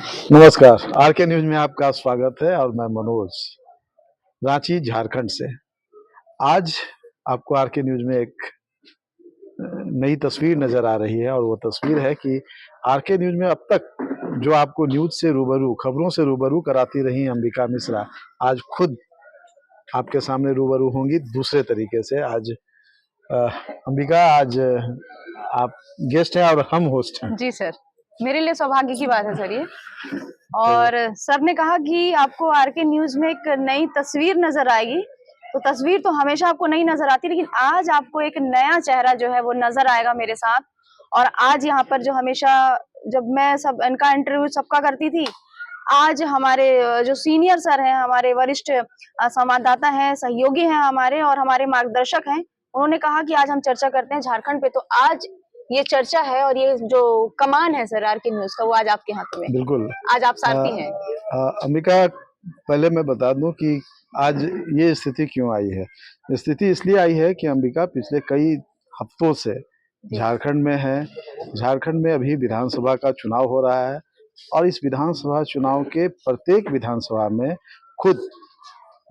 नमस्कार, R K news में आपका स्वागत है और मैं मनोज, रांची झारखंड से। आज आपको आरके न्यूज में एक नई तस्वीर नजर आ रही है और वो तस्वीर है कि आरके न्यूज में अब तक जो आपको न्यूज से रूबरू, खबरों से रूबरू कराती रही अंबिका मिश्रा, आज खुद आपके सामने रूबरू होंगी दूसरे तरीके से। आज अ, अंबिका, आज आप गेस्ट हैं और हम होस्ट हैं। जी सर, मेरे लिए सौभाग्य की बात है सर ये। तो और सर ने कहा कि आपको आरके न्यूज में एक नई तस्वीर नजर आएगी। तो तस्वीर तो हमेशा आपको नहीं नजर आती, लेकिन आज आपको एक नया चेहरा जो है वो नजर आएगा मेरे साथ। और आज यहाँ पर जो हमेशा जब मैं सब इनका इंटरव्यू सबका करती थी, आज हमारे जो सीनियर सर हैं, हमारे वरिष्ठ संवाददाता हैं, सहयोगी हैं हमारे और हमारे मार्गदर्शक हैं, उन्होंने कहा कि आज हम चर्चा करते हैं झारखंड पे। तो आज ये चर्चा है और ये जो कमान है सर आरके न्यूज का, वो आज आपके हाथों में। बिल्कुल। आज आप सारथी हैं। अंबिका, पहले मैं बता दूं कि आज ये स्थिति क्यों आई है। स्थिति इसलिए आई है कि अंबिका पिछले कई हफ्तों से झारखंड में है। झारखंड में अभी विधानसभा का चुनाव हो रहा है और इस विधानसभा चुनाव के प्रत्येक विधानसभा में खुद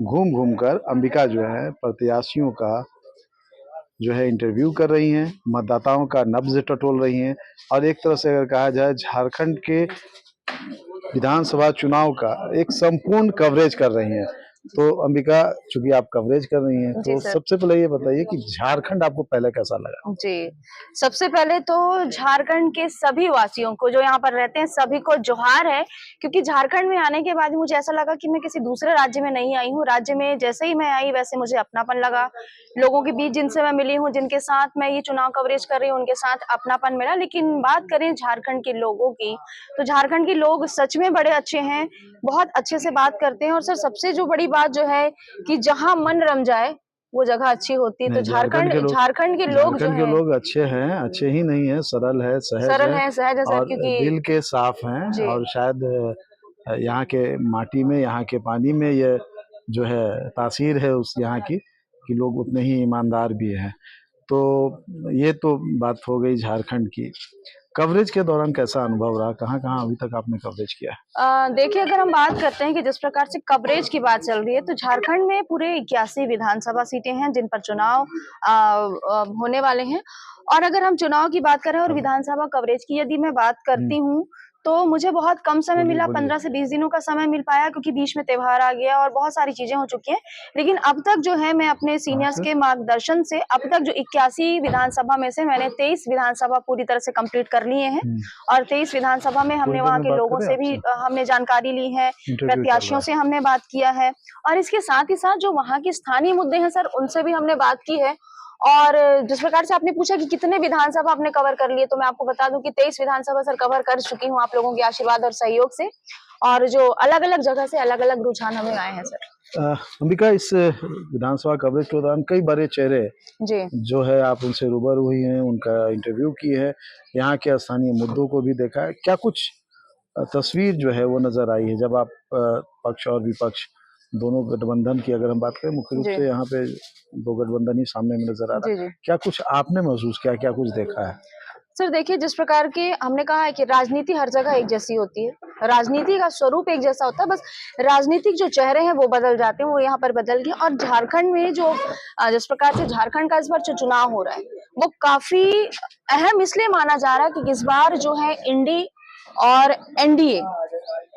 घूम घूम कर अंबिका जो है प्रत्याशियों का जो है इंटरव्यू कर रही हैं, मतदाताओं का नब्ज टटोल रही हैं और एक तरह से अगर कहा जाए झारखंड के विधानसभा चुनाव का एक संपूर्ण कवरेज कर रही हैं। तो अंबिका, चूंकि आप कवरेज कर रही हैं, जी तो सर। सबसे पहले ये बताइए कि झारखंड आपको पहले कैसा लगा? जी, सबसे पहले तो झारखंड के सभी वासियों को जो यहाँ पर रहते हैं सभी को जोहार है, क्योंकि झारखंड में आने के बाद मुझे ऐसा लगा कि मैं किसी दूसरे राज्य में नहीं आई हूँ। राज्य में जैसे ही मैं आई वैसे मुझे अपनापन लगा। लोगों के बीच जिनसे मैं मिली हूँ, जिनके साथ मैं ये चुनाव कवरेज कर रही हूँ, उनके साथ अपनापन मिला। लेकिन बात करें झारखंड के लोगों की, तो झारखंड के लोग सच में बड़े अच्छे हैं, बहुत अच्छे से बात करते हैं। और सर सबसे जो बड़ी बात जो है कि जहाँ मन रम जाए वो जगह अच्छी होती है। तो नहीं, झारखंड के लोग झारखंड के लोग जो झारखंड के हैं लोग अच्छे हैं, अच्छे ही नहीं है, सरल है, सहज सरल है है, सहज है सर, और क्योंकि दिल के साफ हैं जी और शायद यहाँ के माटी में, यहाँ के पानी में ये जो है तासीर है उस यहाँ की, कि लोग उतने ही ईमानदार भी हैं। तो ये तो बात हो गई झारखंड की। कवरेज के दौरान कैसा अनुभव रहा? कहाँ-कहाँ अभी तक आपने कवरेज किया है? देखिए, अगर हम बात करते हैं कि जिस प्रकार से कवरेज की बात चल रही है, तो झारखंड में पूरे 81 विधानसभा सीटें हैं जिन पर चुनाव होने वाले हैं। और अगर हम चुनाव की बात करें और विधानसभा कवरेज की यदि मैं बात हुँ, करती हूँ, तो मुझे बहुत कम समय बोलिए, मिला, बोलिए। 15 से 20 दिनों का समय मिल पाया, क्योंकि बीच में त्योहार आ गया और बहुत सारी चीजें हो चुकी हैं। लेकिन अब तक जो है मैं अपने कहाँ सीनियर्स से? के मार्गदर्शन से अब तक जो 81 विधानसभा में से मैंने 23 विधानसभा पूरी तरह से कंप्लीट कर लिए हैं। हुँ, और 23 विधानसभा में थोड़ी हमने देर वहाँ में के बात लोगों करें से भी आपसे? हमने जानकारी ली है, इंटरव्यू चल प्रत्याशियों रहा से हमने बात किया है। और इसके साथ ही साथ जो वहाँ के स्थानीय मुद्दे हैं सर, उनसे भी हमने बात की है। और जिस प्रकार से आपने पूछा कि कितने विधानसभा आपने कवर कर लिए, तो मैं आपको बता दूं कि 23 विधानसभा सर कवर कर चुकी हूँ आप लोगों के आशीर्वाद और सहयोग से। और जो अलग-अलग जगह से अलग-अलग रुझान हमें आए हैं सर। अंबिका, इस विधानसभा कवरेज के दौरान कई बड़े चेहरे जी। जो है आप उनसे रूबरू हुई हैं, उनका इंटरव्यू की है, यहाँ के स्थानीय मुद्दों को भी देखा है। क्या कुछ तस्वीर जो है वो नज़र आई है जब आप पक्ष और विपक्ष दोनों गठबंधन की अगर हम बात करें, मुख्य रूप जी। से यहाँ पे 2 गठबंधन ही सामने में नज़र आ रहा जी, है। जी। क्या कुछ आपने महसूस किया, क्या कुछ देखा है? सर देखिए, जिस प्रकार के हमने कहा है कि राजनीति हर जगह एक जैसी होती है। राजनीति का स्वरूप एक जैसा होता है, बस राजनीतिक जो चेहरे हैं वो बदल जाते हैं, वो यहाँ पर बदल गए। और झारखंड में जो जिस प्रकार से झारखंड का इस बार जो चुनाव हो रहा है, वो काफ़ी अहम इसलिए माना जा रहा है कि इस बार जो है इंडी और एनडीए,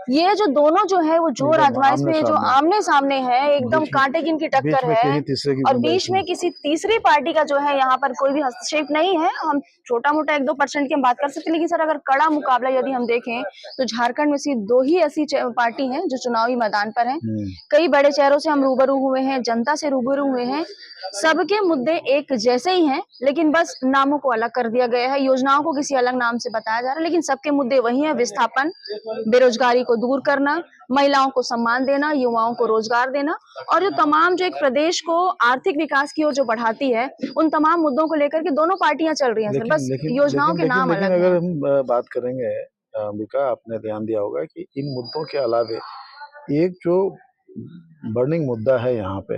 ये जो दोनों जो है वो जोर एकदम आजमाइश में जो आमने-सामने, आमने-सामने है, एकदम कांटे की इनकी बीच टक्कर में है। कहीं तीसरे की और गुंजाइश बीच में नहीं। किसी तीसरी पार्टी का जो है यहाँ पर कोई भी हस्तक्षेप नहीं है। हम छोटा-मोटा 1-2% की हम बात कर सकते हैं, लेकिन सर अगर कड़ा मुकाबला यदि हम देखें, तो झारखंड में सिर्फ 2 ही ऐसी पार्टी हैं जो चुनावी मैदान पर हैं। हुँ। कई बड़े चेहरों से हम रूबरू हुए हैं, जनता से रूबरू हुए हैं। सबके मुद्दे एक जैसे ही हैं, लेकिन बस नामों को अलग कर दिया गया है, योजनाओं को किसी अलग नाम से बताया जा रहा है, लेकिन सबके मुद्दे वही हैं: विस्थापन, बेरोजगारी को दूर करना, महिलाओं को सम्मान देना, युवाओं को रोजगार देना। और जो तमाम जो एक प्रदेश को आर्थिक विकास की ओर जो बढ़ाती है, उन तमाम मुद्दों को लेकर के दोनों पार्टियां चल रही हैं सर, लेकिन बस लेकिन योजनाओं लेकिन के लेकिन नाम लेकिन अलग अगर हैं। हम बात करेंगे, अंबिका, आपने ध्यान दिया होगा कि इन मुद्दों के अलावे एक जो बर्निंग मुद्दा है यहाँ पे,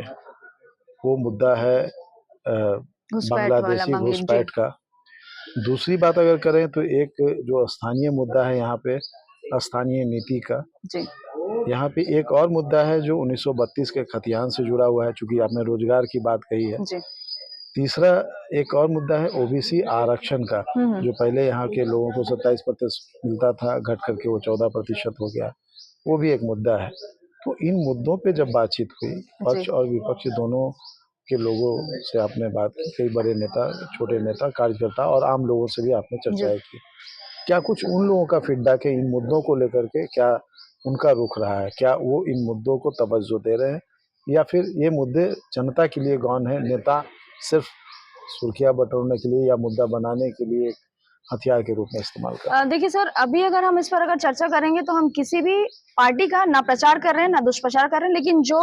वो मुद्दा है घुसपैठ वाला बांग्लादेशी जी। घुसपैठ का। दूसरी बात अगर करें तो एक जो स्थानीय मुद्दा है यहाँ पे, स्थानीय नीति का। जी यहाँ पे एक और मुद्दा है जो 1932 के खतियान से जुड़ा हुआ है, चूंकि आपने रोजगार की बात कही है। जी। तीसरा एक और मुद्दा है ओबीसी आरक्षण का, जो पहले यहाँ के लोगों को 27% मिलता था, घट करके वो 14% हो गया, वो भी एक मुद्दा है। तो इन मुद्दों पे जब बातचीत हुई, पक्ष और विपक्ष दोनों के लोगों से आपने बात की, कई बड़े नेता, छोटे नेता, कार्यकर्ता और आम लोगों से भी आपने चर्चाएं की। क्या कुछ उन लोगों का फीडबैक है इन मुद्दों को लेकर के, क्या उनका रुख रहा है, क्या वो इन मुद्दों को तवज्जो दे रहे हैं, या फिर ये मुद्दे जनता के लिए गौन है, नेता सिर्फ सुर्खियां बटोरने के लिए या मुद्दा बनाने के लिए एक हथियार के रूप में इस्तेमाल कर रहे हैं? देखिए सर, अभी अगर हम इस पर अगर चर्चा करेंगे तो हम किसी भी पार्टी का ना प्रचार कर रहे हैं ना दुष्प्रचार कर रहे हैं, लेकिन जो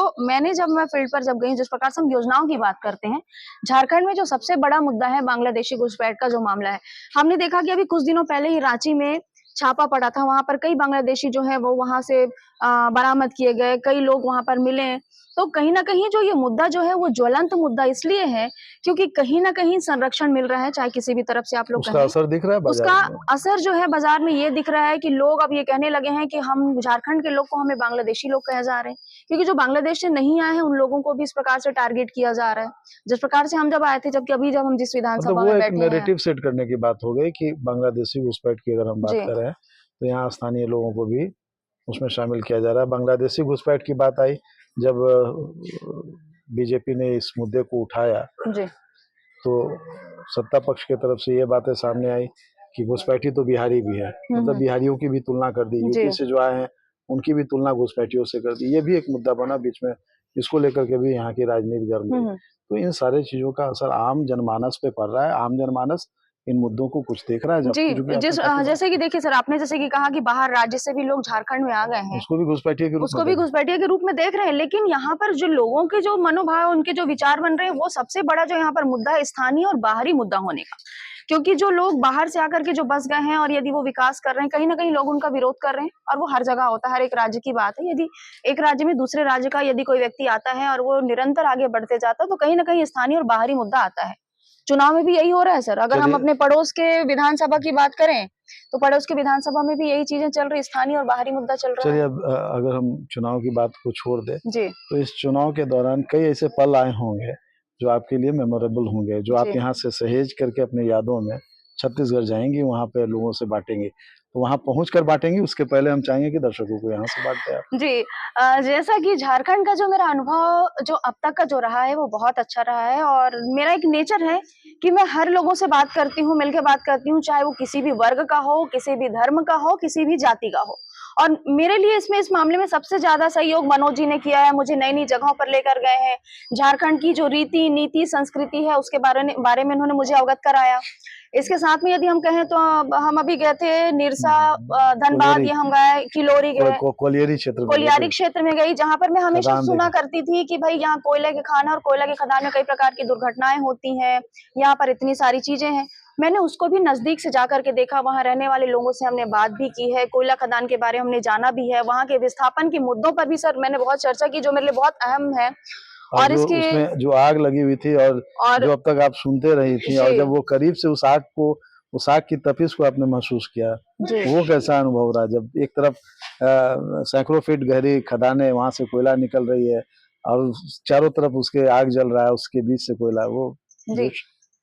जब मैं फील्ड पर जब गई, जिस प्रकार से हम योजनाओं की बात करते हैं, झारखंड में जो सबसे बड़ा मुद्दा है बांग्लादेशी घुसपैठ का जो मामला है, हमने देखा कि अभी कुछ दिनों पहले ही रांची में छापा पड़ा था। वहां पर कई बांग्लादेशी जो है वो वहां से बरामद किए गए, कई लोग वहां पर मिले। तो कहीं ना कहीं जो ये मुद्दा जो है वो ज्वलंत मुद्दा इसलिए है क्योंकि कहीं ना कहीं संरक्षण मिल रहा है, चाहे किसी भी तरफ से आप लोग उसका कहें। असर दिख रहा है बाजार उसका में? असर जो है बाजार में ये दिख रहा है कि लोग अब ये कहने लगे हैं कि हम झारखंड के लोग को हमें बांग्लादेशी लोग कहे जा रहे हैं, क्योंकि जो बांग्लादेश से नहीं आए हैं उन लोगों को भी इस प्रकार से टारगेट किया जा रहा है, जिस प्रकार से हम जब आए थे, जबकि अभी जब हम जिस मतलब विधानसभा वो में एक बैठे हैं। नैरेटिव सेट करने की बात हो गई कि बांग्लादेशी घुसपैठ की अगर हम बात जी करें तो यहाँ स्थानीय लोगों को भी उसमें शामिल किया जा रहा है। बांग्लादेशी घुसपैठ की बात आई जब बीजेपी ने इस मुद्दे को उठाया, जी तो सत्ता पक्ष की तरफ से ये बातें सामने आई कि घुसपैठी तो बिहारी भी है, मतलब बिहारियों की भी तुलना कर दी, यूपी से जो आए हैं उनकी भी तुलना घुसपैठियों से कर दी। ये भी एक मुद्दा बना बीच में, इसको लेकर के भी यहाँ की राजनीति गर्म हुई। तो इन सारे चीजों का असर आम जनमानस पे पड़ रहा है। आम जनमानस इन मुद्दों को कुछ देख रहा है, जी। जबकि जैसे कि देखिए सर, आपने जैसे कि कहा कि बाहर राज्य से भी लोग झारखंड में आ गए हैं, उसको भी घुसपैठिया के रूप उसको में भी घुसपैठिया के रूप में देख रहे हैं। लेकिन यहाँ पर जो लोगों के जो मनोभाव, उनके जो विचार बन रहे हैं, वो सबसे बड़ा जो यहाँ पर मुद्दा है स्थानीय और बाहरी मुद्दा होने का। क्योंकि जो लोग बाहर से आकर के जो बस गए हैं और यदि वो विकास कर रहे हैं, कहीं ना कहीं लोग उनका विरोध कर रहे हैं, और वो हर जगह होता है, हर एक राज्य की बात है। यदि एक राज्य में दूसरे राज्य का यदि कोई व्यक्ति आता है और वो निरंतर आगे बढ़ते जाता है, तो कहीं ना कहीं स्थानीय और बाहरी मुद्दा आता है। चुनाव में भी यही हो रहा है सर। अगर हम अपने पड़ोस के विधानसभा की बात करें तो पड़ोस के विधानसभा में भी यही चीजें चल रही, स्थानीय और बाहरी मुद्दा चल रहा है। चलिए, अब अगर हम चुनाव की बात को छोड़ दें, जी तो इस चुनाव के दौरान कई ऐसे पल आए होंगे जो आपके लिए मेमोरेबल होंगे, जो आप जी यहाँ से सहेज करके अपने यादों में छत्तीसगढ़ जाएंगी, वहाँ पे लोगों से बांटेंगी। तो वहाँ पहुंचकर बांटेंगी, उसके पहले हम चाहेंगे कि दर्शकों को यहाँ से बांटते आप। जी। जैसा कि झारखंड का जो मेरा अनुभव जो अब तक का जो रहा है वो बहुत अच्छा रहा है, और मेरा एक नेचर है कि मैं हर लोगों से बात करती हूँ, मिलकर बात करती हूँ, चाहे वो किसी भी वर्ग का हो, किसी भी धर्म का हो, किसी भी जाति का हो। और मेरे लिए इस मामले में सबसे ज्यादा सहयोग मनोज जी ने किया है। मुझे नई नई जगहों पर लेकर गए हैं, झारखंड की जो रीति नीति संस्कृति है उसके बारे में उन्होंने मुझे अवगत कराया। इसके साथ में यदि हम कहें तो हम अभी गए थे निरसा, धनबाद, ये हम गए, किलोरी गए, कोलियारी क्षेत्र में गई, जहां पर मैं हमेशा सुना करती थी कि भाई यहाँ कोयले के खान और कोयला के खदान में कई प्रकार की दुर्घटनाएं होती हैं, यहाँ पर इतनी सारी चीजें हैं। मैंने उसको भी नजदीक से जाकर के देखा, वहां रहने वाले लोगों से हमने बात भी की है, कोयला खदान के बारे में हमने जाना भी है, वहां के विस्थापन के मुद्दों पर भी सर मैंने बहुत चर्चा की, जो मेरे लिए बहुत अहम है। और इसके उसमें जो आग लगी हुई थी और जो अब तक आप सुनते रही थी, और जब वो करीब से उस आग की तपिश को आपने महसूस किया, वो कैसा अनुभव रहा जब एक तरफ सैकड़ों फीट गहरी खदानें, वहां से कोयला निकल रही है और चारों तरफ उसके आग जल रहा है, उसके बीच से कोयला, वो जी।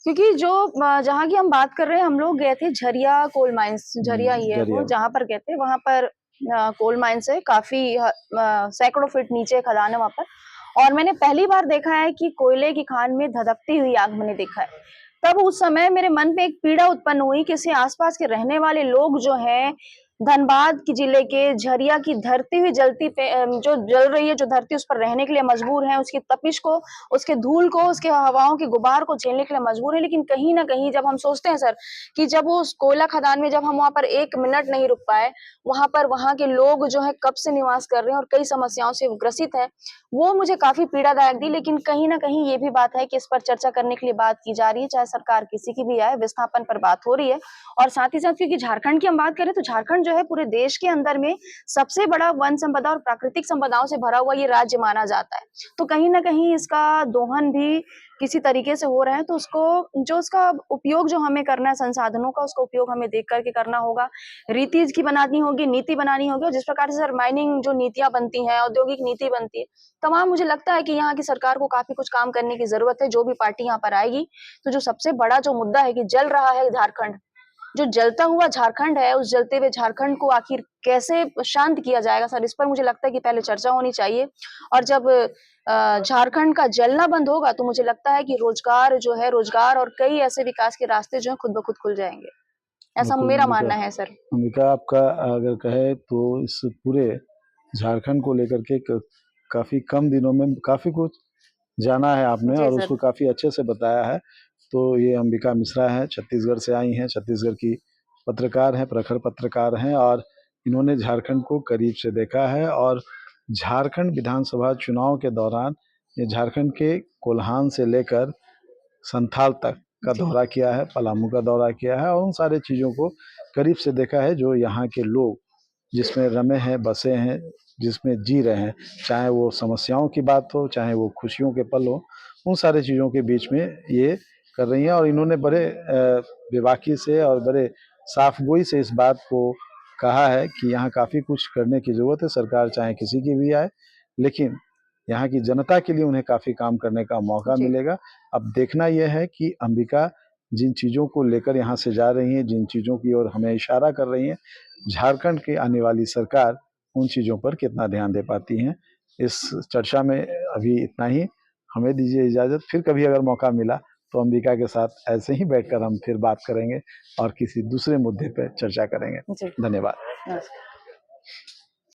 क्योंकि जो जहाँ की हम बात कर रहे हैं, हम लोग गए थे झरिया कोल माइंस, झरिया ही है वो, जहाँ पर गए थे, वहां पर कोल माइंस है, काफी सैकड़ों फीट नीचे खदान है वहां पर। और मैंने पहली बार देखा है कि कोयले की खान में धधकती हुई आग मैंने देखा है। तब उस समय मेरे मन में एक पीड़ा उत्पन्न हुई कि इससे आसपास के रहने वाले लोग जो हैं, धनबाद की जिले के झरिया की धरती हुई जलती पे जो जल रही है जो धरती, उस पर रहने के लिए मजबूर है, उसकी तपिश को, उसके धूल को, उसके हवाओं के गुबार को झेलने के लिए मजबूर है। लेकिन कहीं ना कहीं जब हम सोचते हैं सर कि जब वो कोयला खदान में जब हम वहां पर 1 मिनट नहीं रुक पाए, वहां पर वहां के लोग जो है कब से निवास कर रहे हैं और कई समस्याओं से ग्रसित है, वो मुझे काफी पीड़ादायक दी। लेकिन कहीं ना कहीं ये भी बात है कि इस पर चर्चा करने के लिए बात की जा रही है, चाहे सरकार किसी की भी आए, विस्थापन पर बात हो रही है। और साथ ही साथ क्योंकि झारखंड की हम बात करें तो झारखंड जो है पूरे देश के अंदर में सबसे बड़ा वन संपदा और प्राकृतिक संपदाओं से भरा हुआ ये राज्य माना जाता है। तो कहीं ना कहीं इसका दोहन भी किसी तरीके से हो रहे हैं तो उसको जो उसका उपयोग जो हमें करना है संसाधनों का, उसका उपयोग हमें देख करके करना होगा। रीति की बनानी होगी, नीति बनानी होगी, और जिस प्रकार से सर माइनिंग जो नीतियां बनती हैं, औद्योगिक नीति बनती है, तमाम मुझे लगता है कि यहाँ की सरकार को काफी कुछ काम करने की जरूरत है, जो भी पार्टी यहाँ पर आएगी। तो जो सबसे बड़ा जो मुद्दा है कि जल रहा है झारखंड, जो जलता हुआ झारखंड है, उस जलते हुए झारखंड को आखिर कैसे शांत किया जाएगा सर, इस पर मुझे लगता है कि पहले चर्चा होनी चाहिए। और जब झारखंड का जलना बंद होगा तो मुझे लगता है कि रोजगार जो है, रोजगार और कई ऐसे विकास के रास्ते जो है खुद ब खुद खुल जाएंगे, ऐसा बिल्कुल मेरा अंबिका, मानना है सर। अंबिका आपका अगर कहे तो इस पूरे झारखंड को लेकर के काफी कम दिनों में काफी कुछ जाना है आपने जी और सर। उसको काफी अच्छे से बताया है। तो ये अंबिका मिश्रा है, छत्तीसगढ़ से आई हैं, छत्तीसगढ़ की पत्रकार हैं, प्रखर पत्रकार हैं, और इन्होंने झारखंड को करीब से देखा है। और झारखंड विधानसभा चुनाव के दौरान ये झारखंड के कोल्हान से लेकर संथाल तक का जी दौरा किया है, पलामू का दौरा किया है, और उन सारे चीज़ों को करीब से देखा है जो यहाँ के लोग जिसमें रमे हैं, बसे हैं, जिसमें जी रहे हैं, चाहे वो समस्याओं की बात हो, चाहे वो खुशियों के पल हो, उन सारे चीज़ों के बीच में ये कर रही हैं। और इन्होंने बड़े बेबाकी से और बड़े साफगोई से इस बात को कहा है कि यहाँ काफ़ी कुछ करने की ज़रूरत है, सरकार चाहे किसी की भी आए, लेकिन यहाँ की जनता के लिए उन्हें काफ़ी काम करने का मौका जी मिलेगा। अब देखना यह है कि अंबिका जिन चीज़ों को लेकर यहाँ से जा रही हैं, जिन चीज़ों की ओर हमें इशारा कर रही हैं, झारखंड की आने वाली सरकार उन चीज़ों पर कितना ध्यान दे पाती हैं। इस चर्चा में अभी इतना ही, हमें दीजिए इजाज़त। फिर कभी अगर मौका मिला तो अंबिका के साथ ऐसे ही बैठकर हम फिर बात करेंगे और किसी दूसरे मुद्दे पर चर्चा करेंगे। जी। धन्यवाद। नमस्कार।